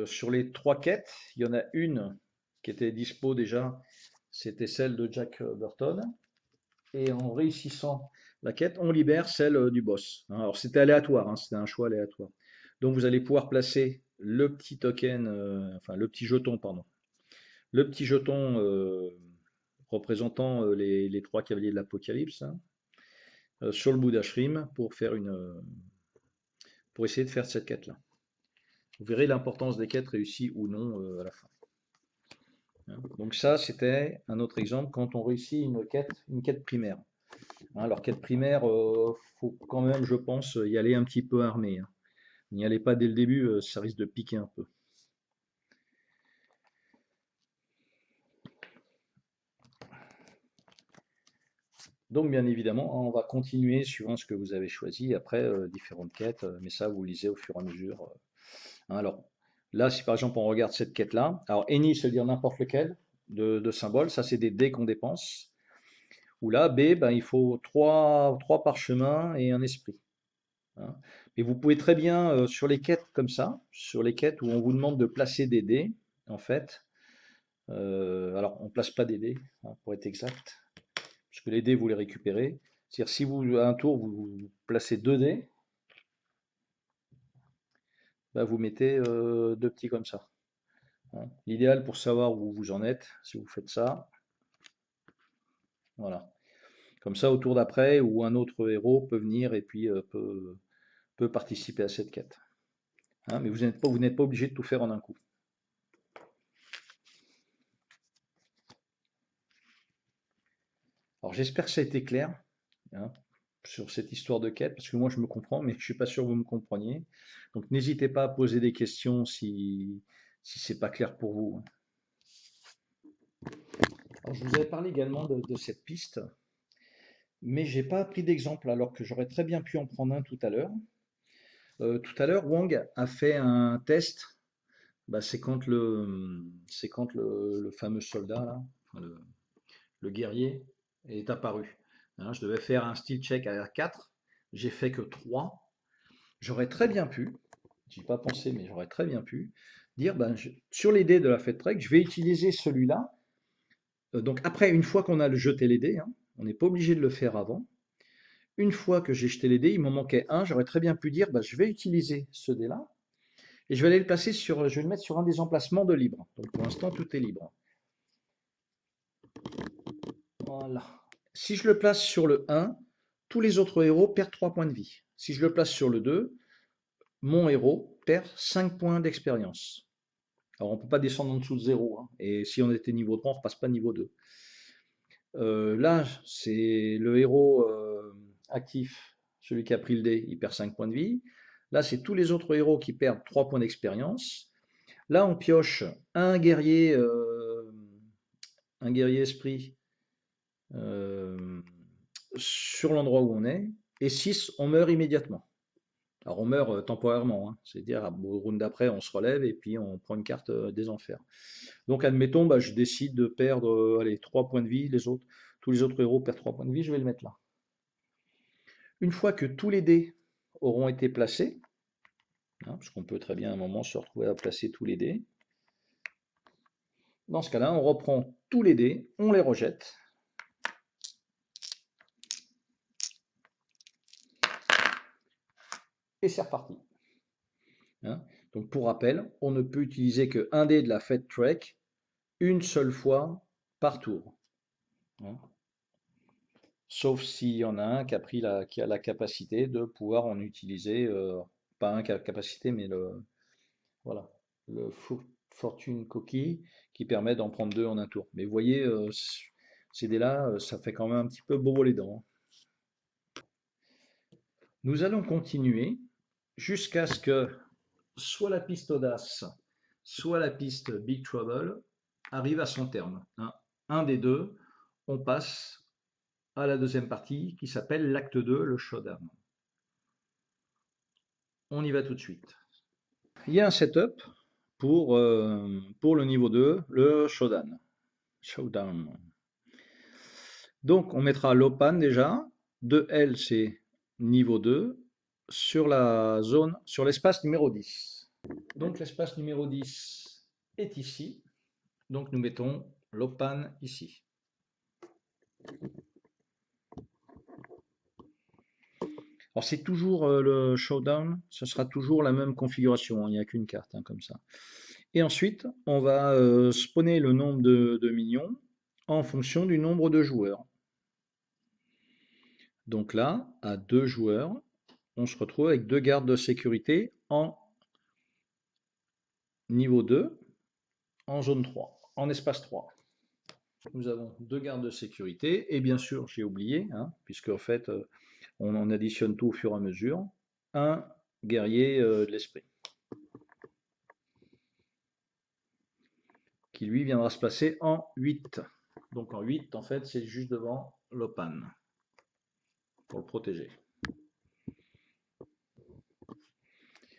sur les trois quêtes, il y en a une qui était dispo déjà, c'était celle de Jack Burton. Et en réussissant la quête, on libère celle du boss, hein. Alors c'était aléatoire, hein, c'était un choix aléatoire. Donc vous allez pouvoir placer le petit token, enfin le petit jeton, pardon, le petit jeton représentant les trois cavaliers de l'Apocalypse, hein, sur le Bouddha Shrim pour essayer de faire cette quête-là. Vous verrez l'importance des quêtes réussies ou non à la fin, hein. Donc ça, c'était un autre exemple quand on réussit une quête primaire, hein. Alors quête primaire, faut quand même, je pense, y aller un petit peu armé, hein. N'y allez pas dès le début, ça risque de piquer un peu. Donc bien évidemment, on va continuer suivant ce que vous avez choisi, après différentes quêtes, mais ça vous lisez au fur et à mesure, hein. Alors là, si par exemple on regarde cette quête-là, alors any, ça veut dire n'importe lequel de symbole, ça c'est des dés qu'on dépense. Ou là, B, ben, il faut trois parchemins et un esprit, hein. Mais vous pouvez très bien, sur les quêtes comme ça, sur les quêtes où on vous demande de placer des dés, en fait, alors on ne place pas des dés, hein, pour être exact, puisque les dés, vous les récupérez. C'est-à-dire, si vous, à un tour, vous placez 2 dés, bah, vous mettez deux petits comme ça, hein. L'idéal pour savoir où vous en êtes, si vous faites ça, voilà. Comme ça, au tour d'après, ou un autre héros peut venir et puis peut participer à cette quête, hein. Mais vous n'êtes pas obligé de tout faire en un coup. Alors j'espère que ça a été clair, hein, sur cette histoire de quête, parce que moi je me comprends, mais je suis pas sûr que vous me compreniez. Donc n'hésitez pas à poser des questions si c'est pas clair pour vous, hein. Alors, je vous avais parlé également de cette piste, mais j'ai pas pris d'exemple alors que j'aurais très bien pu en prendre un tout à l'heure. Tout à l'heure, Wang a fait un test. Bah, c'est quand le fameux soldat là, enfin, le guerrier est apparu, hein. Je devais faire un style check à 4, j'ai fait que 3. J'aurais très bien pu, j'y ai pas pensé, mais j'aurais très bien pu dire, ben, sur les dés de la fête trek, je vais utiliser celui-là. Donc après, une fois qu'on a jeté les dés, hein, on n'est pas obligé de le faire avant. Une fois que j'ai jeté les dés, il m'en manquait un, j'aurais très bien pu dire, ben, je vais utiliser ce dé-là, et je vais aller le placer je vais le mettre sur un des emplacements de libre. Donc pour l'instant, tout est libre. Voilà. Si je le place sur le 1, tous les autres héros perdent 3 points de vie. Si je le place sur le 2, mon héros perd 5 points d'expérience. Alors on ne peut pas descendre en dessous de 0, hein. Et si on était niveau 3, on ne repasse pas niveau 2. Là, c'est le héros actif, celui qui a pris le dé, il perd 5 points de vie. Là, c'est tous les autres héros qui perdent 3 points d'expérience. Là, on pioche un guerrier esprit euh, sur l'endroit où on est, et 6, on meurt immédiatement. Alors on meurt temporairement, hein. C'est-à-dire au round d'après, on se relève et puis on prend une carte des enfers. Donc admettons, bah, je décide de perdre allez, 3 points de vie, tous les autres héros perdent 3 points de vie, je vais le mettre là. Une fois que tous les dés auront été placés, hein, parce qu'on peut très bien à un moment se retrouver à placer tous les dés, dans ce cas-là, on reprend tous les dés, on les rejette. Et c'est reparti. Hein. Donc pour rappel, on ne peut utiliser qu'un dé de la Fate Trek une seule fois par tour. Hein. Sauf s'il y en a un qui a la capacité de pouvoir en utiliser, pas un qui a la capacité, mais voilà, le Fortune Cookie qui permet d'en prendre 2 en un tour. Mais vous voyez, ces dés-là, ça fait quand même un petit peu bobo les dents. Nous allons continuer jusqu'à ce que soit la piste audace, soit la piste Big Trouble arrive à son terme. Hein. Un des deux, on passe à la deuxième partie qui s'appelle l'acte 2, le showdown. On y va tout de suite. Il y a un setup pour le niveau 2, le showdown. Donc on mettra l'opan déjà, 2L c'est niveau 2, sur la zone, sur l'espace numéro 10. Donc l'espace numéro 10 est ici, donc nous mettons l'opan ici. Alors c'est toujours le showdown, ce sera toujours la même configuration, il n'y a qu'une carte hein, comme ça. Et ensuite, on va spawner le nombre de minions en fonction du nombre de joueurs. Donc là, à 2 joueurs, on se retrouve avec 2 gardes de sécurité en niveau 2, en zone 3, en espace 3. Nous avons 2 gardes de sécurité, et bien sûr, j'ai oublié, hein, puisque en fait, on en additionne tout au fur et à mesure, un guerrier de l'esprit, qui lui viendra se placer en 8. Donc en 8, en fait, c'est juste devant l'opan, pour le protéger.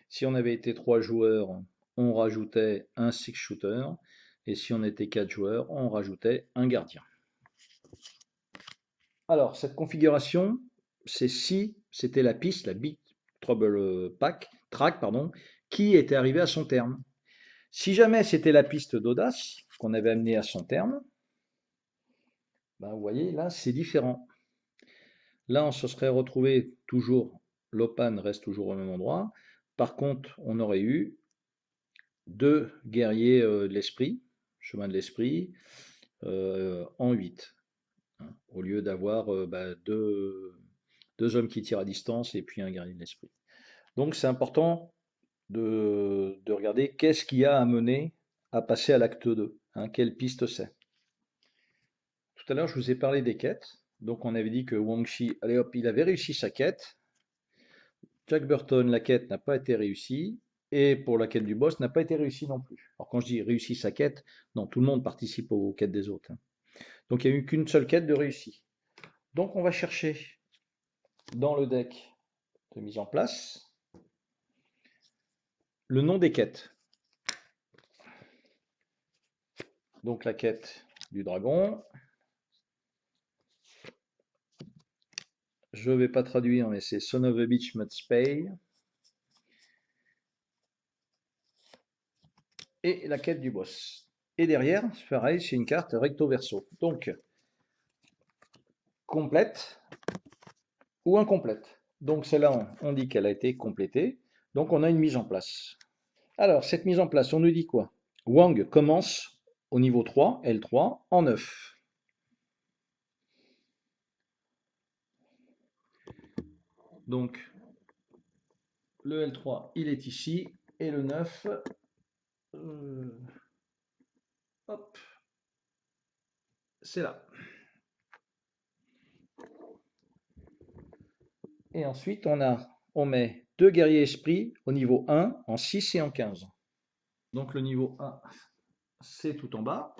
Si on avait été 3 joueurs, on rajoutait un 6 shooter, et si on était 4 joueurs, on rajoutait un gardien. Alors, cette configuration, c'est si c'était la piste, la Big Trouble Track, qui était arrivée à son terme. Si jamais c'était la piste d'audace qu'on avait amenée à son terme, ben vous voyez, là, c'est différent. Là, on se serait retrouvé toujours, l'opan reste toujours au même endroit. Par contre, on aurait eu 2 guerriers de l'esprit, chemin de l'esprit, en 8. Hein, au lieu d'avoir 2 hommes qui tirent à distance et puis un guerrier de l'esprit. Donc c'est important de regarder qu'est-ce qui a amené à passer à l'acte 2, hein, quelle piste c'est. Tout à l'heure, je vous ai parlé des quêtes. Donc on avait dit que Wang Shi, allez hop, il avait réussi sa quête. Jack Burton, la quête n'a pas été réussie. Et pour la quête du boss, n'a pas été réussie non plus. Alors quand je dis réussi sa quête, non, tout le monde participe aux quêtes des autres. Hein. Donc il n'y a eu qu'une seule quête de réussie. Donc on va chercher dans le deck de mise en place le nom des quêtes. Donc la quête du dragon. Je ne vais pas traduire, mais c'est Son of a Bitch Must Pay. Et la quête du boss. Et derrière, pareil, c'est une carte recto verso. Donc, complète ou incomplète. Donc celle-là, on dit qu'elle a été complétée. Donc on a une mise en place. Alors, cette mise en place, on nous dit quoi? Wang commence au niveau 3, L3, en 9. Donc, le L3, il est ici, et le 9, hop, c'est là. Et ensuite, on met 2 guerriers esprits au niveau 1, en 6 et en 15. Donc le niveau 1, c'est tout en bas.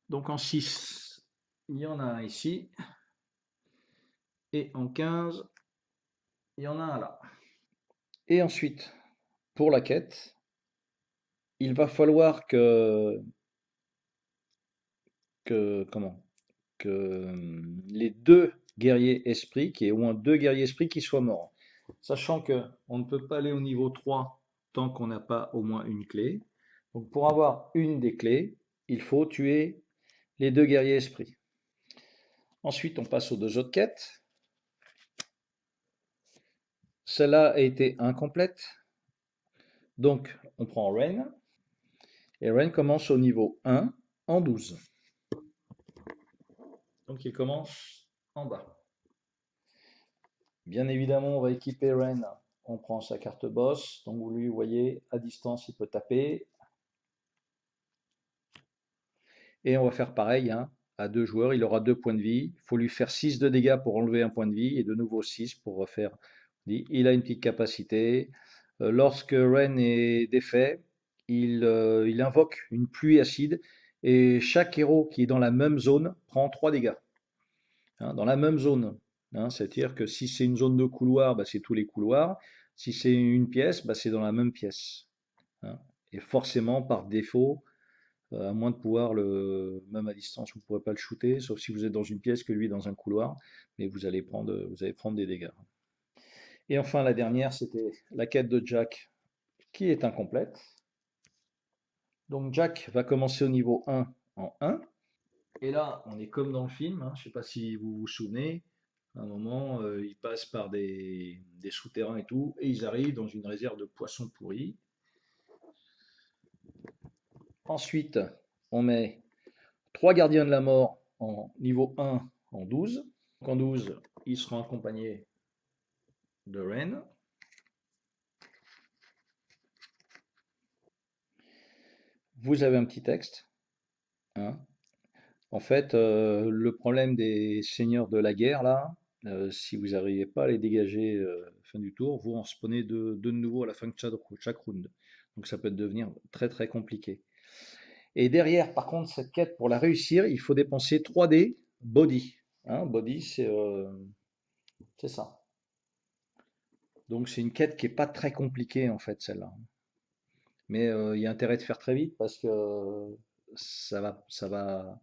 Donc en 6, il y en a un ici. Et en 15, il y en a un là. Et ensuite, pour la quête, il va falloir comment, que les deux guerriers esprits, qu'il y ait au moins deux guerriers esprits qui soient morts. Sachant que on ne peut pas aller au niveau 3 tant qu'on n'a pas au moins une clé. Donc pour avoir une des clés, il faut tuer les deux guerriers esprits. Ensuite, on passe aux deux autres quêtes. Celle-là a été incomplète. Donc, on prend Rain. Et Rain commence au niveau 1 en 12. Donc, il commence en bas. Bien évidemment, on va équiper Rain. On prend sa carte boss. Donc, vous lui voyez, à distance, il peut taper. Et on va faire pareil, hein, à deux joueurs. Il aura 2 points de vie. Il faut lui faire 6 de dégâts pour enlever un point de vie. Et de nouveau 6 pour refaire. Il a une petite capacité. Lorsque Ren est défait, il invoque une pluie acide. Et chaque héros qui est dans la même zone prend 3 dégâts. Hein, dans la même zone. Hein, c'est-à-dire que si c'est une zone de couloir, bah, c'est tous les couloirs. Si c'est une pièce, bah, c'est dans la même pièce. Hein. Et forcément, par défaut, à moins de pouvoir même à distance, vous ne pourrez pas le shooter, sauf si vous êtes dans une pièce que lui est dans un couloir, mais vous allez prendre des dégâts. Et enfin, la dernière, c'était la quête de Jack, qui est incomplète. Donc Jack va commencer au niveau 1 en 1. Et là, on est comme dans le film, hein, je ne sais pas si vous vous souvenez, à un moment, ils passent par des souterrains et tout, et ils arrivent dans une réserve de poissons pourris. Ensuite, on met 3 gardiens de la mort en niveau 1 en 12. En 12, ils seront accompagnés de Ren. Vous avez un petit texte. Hein. En fait, le problème des seigneurs de la guerre, là, si vous n'arrivez pas à les dégager fin du tour, vous en spawnez de nouveau à la fin de chaque round. Donc ça peut devenir très très compliqué. Et derrière, par contre, cette quête, pour la réussir, il faut dépenser 3D body. Hein, body, c'est ça. Donc c'est une quête qui n'est pas très compliquée, en fait, celle-là. Mais il y a intérêt de faire très vite parce que ça va, ça va,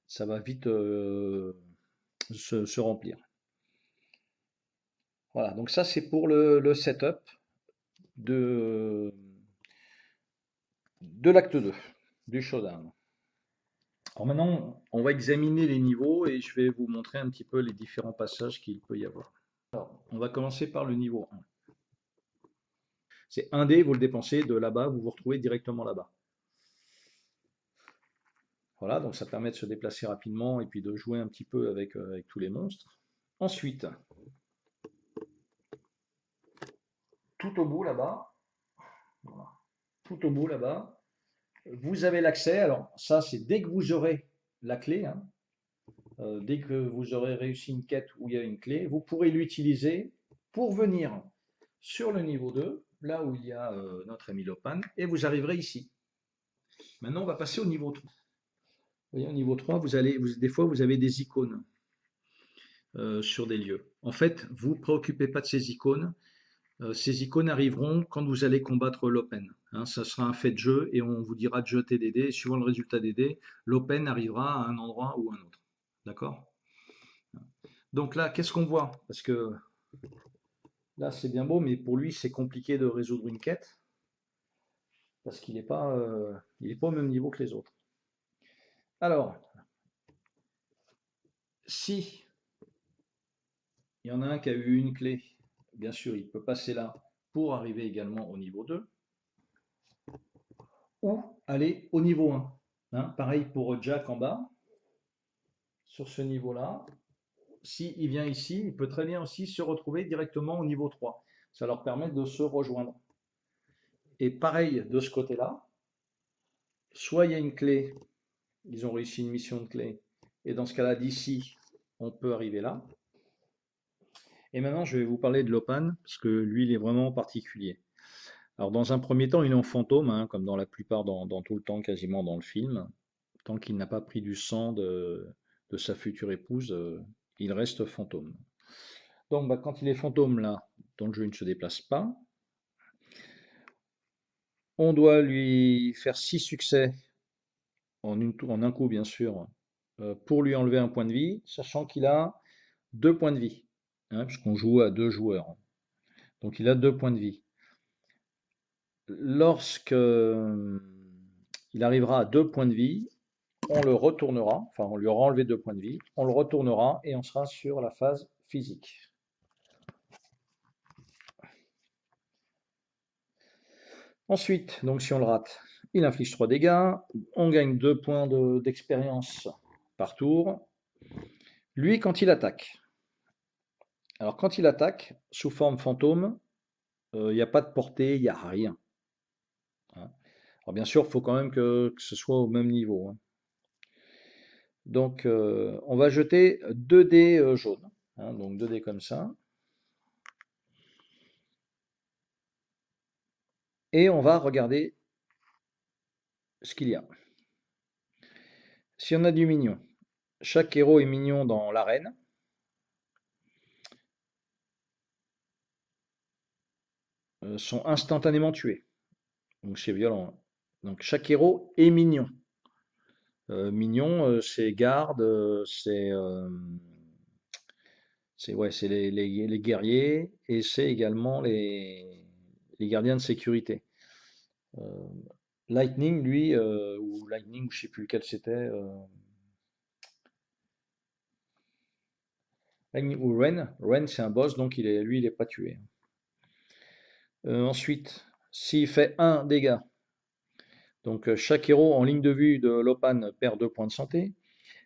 ça va vite se remplir. Voilà, donc ça c'est pour le setup de, de l'acte 2, du showdown. Alors maintenant, on va examiner les niveaux et je vais vous montrer un petit peu les différents passages qu'il peut y avoir. Alors, on va commencer par le niveau 1. C'est 1 dé, vous le dépensez de là-bas, vous vous retrouvez directement là-bas. Voilà, donc ça permet de se déplacer rapidement et puis de jouer un petit peu avec tous les monstres. Ensuite, tout au bout là-bas, voilà, tout au bout là-bas, vous avez l'accès. Alors ça, c'est dès que vous aurez la clé, hein, dès que vous aurez réussi une quête où il y a une clé, vous pourrez l'utiliser pour venir sur le niveau 2, là où il y a notre ami Lopan, et vous arriverez ici. Maintenant, on va passer au niveau 3. Vous voyez, au niveau 3, des fois, vous avez des icônes sur des lieux. En fait, vous ne vous préoccupez pas de ces icônes. Ces icônes arriveront quand vous allez combattre l'Open. Hein, ça sera un fait de jeu et on vous dira de jeter des dés. Et suivant le résultat des dés, l'Open arrivera à un endroit ou un autre. D'accord? Donc là, qu'est-ce qu'on voit? Parce que là, c'est bien beau, mais pour lui, c'est compliqué de résoudre une quête parce qu'il n'est pas au même niveau que les autres. Alors, si il y en a un qui a eu une clé, bien sûr, il peut passer là pour arriver également au niveau 2 ou aller au niveau 1. Hein, pareil pour Jack en bas, sur ce niveau-là. S'il vient ici, il peut très bien aussi se retrouver directement au niveau 3. Ça leur permet de se rejoindre. Et pareil de ce côté-là, soit il y a une clé, ils ont réussi une mission de clé, et dans ce cas-là, d'ici, on peut arriver là. Et maintenant, je vais vous parler de Lopan, parce que lui, il est vraiment particulier. Alors, dans un premier temps, il est en fantôme, hein, comme dans la plupart, dans tout le temps, quasiment dans le film. Tant qu'il n'a pas pris du sang de sa future épouse, il reste fantôme. Donc, bah, quand il est fantôme, là, dans le jeu, il ne se déplace pas. On doit lui faire 6 succès en un coup, bien sûr, pour lui enlever un point de vie, sachant qu'il a 2 points de vie, hein, puisqu'on joue à 2 joueurs. Donc il a 2 points de vie. Lorsque il arrivera à 2 points de vie, on le retournera, enfin on lui aura enlevé 2 points de vie, on le retournera et on sera sur la phase physique. Ensuite, donc si on le rate, il inflige 3 dégâts, on gagne 2 points d'expérience par tour. Lui, quand il attaque, alors quand il attaque, sous forme fantôme, il n'y a pas de portée, il n'y a rien, hein. Alors bien sûr, il faut quand même que ce soit au même niveau, hein. Donc on va jeter 2 dés jaunes, hein, donc 2 dés comme ça. Et on va regarder ce qu'il y a. Si on a du mignon, chaque héros est mignon dans l'arène. Sont instantanément tués. Donc c'est violent, hein. Donc chaque héros est mignon. Mignon, c'est garde, c'est ouais, c'est les guerriers et c'est également les gardiens de sécurité. Euh, Lightning, lui, ou Lightning, je sais plus lequel c'était, Lightning ou Ren. Ren, c'est un boss, donc lui, il est pas tué. Ensuite, s'il fait 1 dégât, donc chaque héros en ligne de vue de Lopan perd 2 points de santé.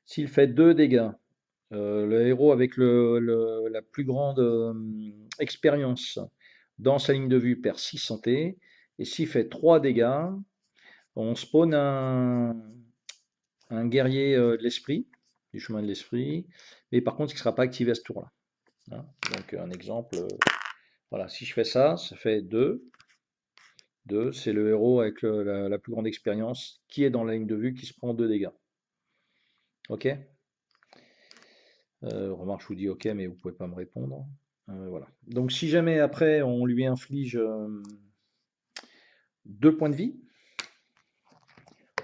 S'il fait 2 dégâts, le héros avec la plus grande expérience dans sa ligne de vue perd 6 santé. Et s'il fait 3 dégâts, on spawn un guerrier de l'esprit, du chemin de l'esprit, mais par contre, il ne sera pas activé à ce tour-là, hein. Donc un exemple, voilà, si je fais ça, ça fait 2. 2, c'est le héros avec la plus grande expérience qui est dans la ligne de vue qui se prend 2 dégâts. Ok? Remarque, je vous dis ok, mais vous pouvez pas me répondre. Voilà. Donc si jamais après on lui inflige 2 points de vie,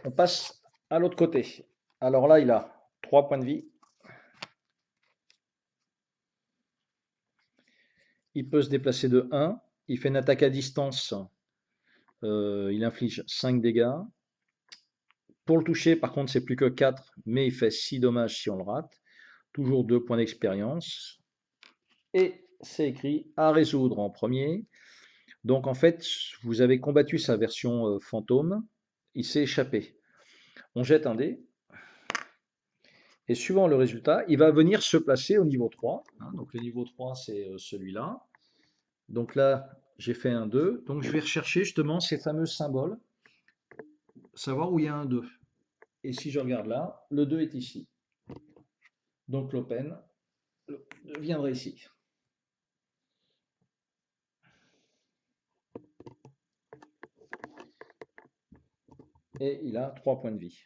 on passe à l'autre côté. Alors là, il a 3 points de vie. Il peut se déplacer de 1. Il fait une attaque à distance. Il inflige 5 dégâts. Pour le toucher, par contre, c'est plus que 4, mais il fait 6 dommages si on le rate. Toujours 2 points d'expérience. Et c'est écrit à résoudre en premier. Donc en fait, vous avez combattu sa version fantôme. Il s'est échappé. On jette un dé. Et suivant le résultat, il va venir se placer au niveau 3, hein. Donc le niveau 3, c'est celui-là. Donc là, j'ai fait un 2. Donc je vais rechercher justement ces fameux symboles, savoir où il y a un 2. Et si je regarde là, le 2 est ici. Donc l'open viendrait ici. Et il a 3 points de vie.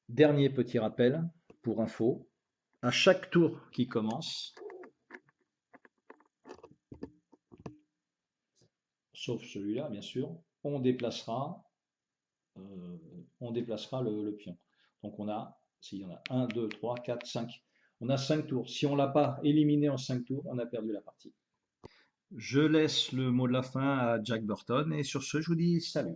Dernier petit rappel pour info. À chaque tour qui commence, sauf celui-là bien sûr, on déplacera le pion. Donc on a, s'il y en a 1, 2, 3, 4, 5. On a 5 tours. Si on ne l'a pas éliminé en 5 tours, on a perdu la partie. Je laisse le mot de la fin à Jack Burton et sur ce, je vous dis salut.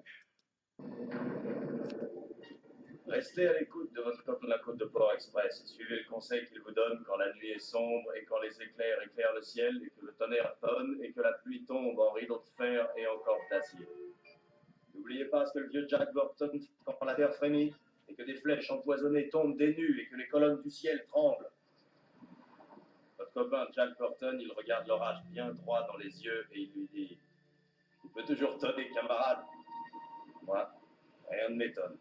Restez à l'écoute de votre copain de la Côte de Port Express. Suivez le conseil qu'il vous donne quand la nuit est sombre et quand les éclairs éclairent le ciel et que le tonnerre tonne et que la pluie tombe en rideaux de fer et en cordes d'acier. N'oubliez pas ce que le vieux Jack Burton dit quand la terre frémit et que des flèches empoisonnées tombent des nues et que les colonnes du ciel tremblent. Votre copain Jack Burton, il regarde l'orage bien droit dans les yeux et il lui dit « Il peut toujours tonner, camarade. » Moi, rien ne m'étonne.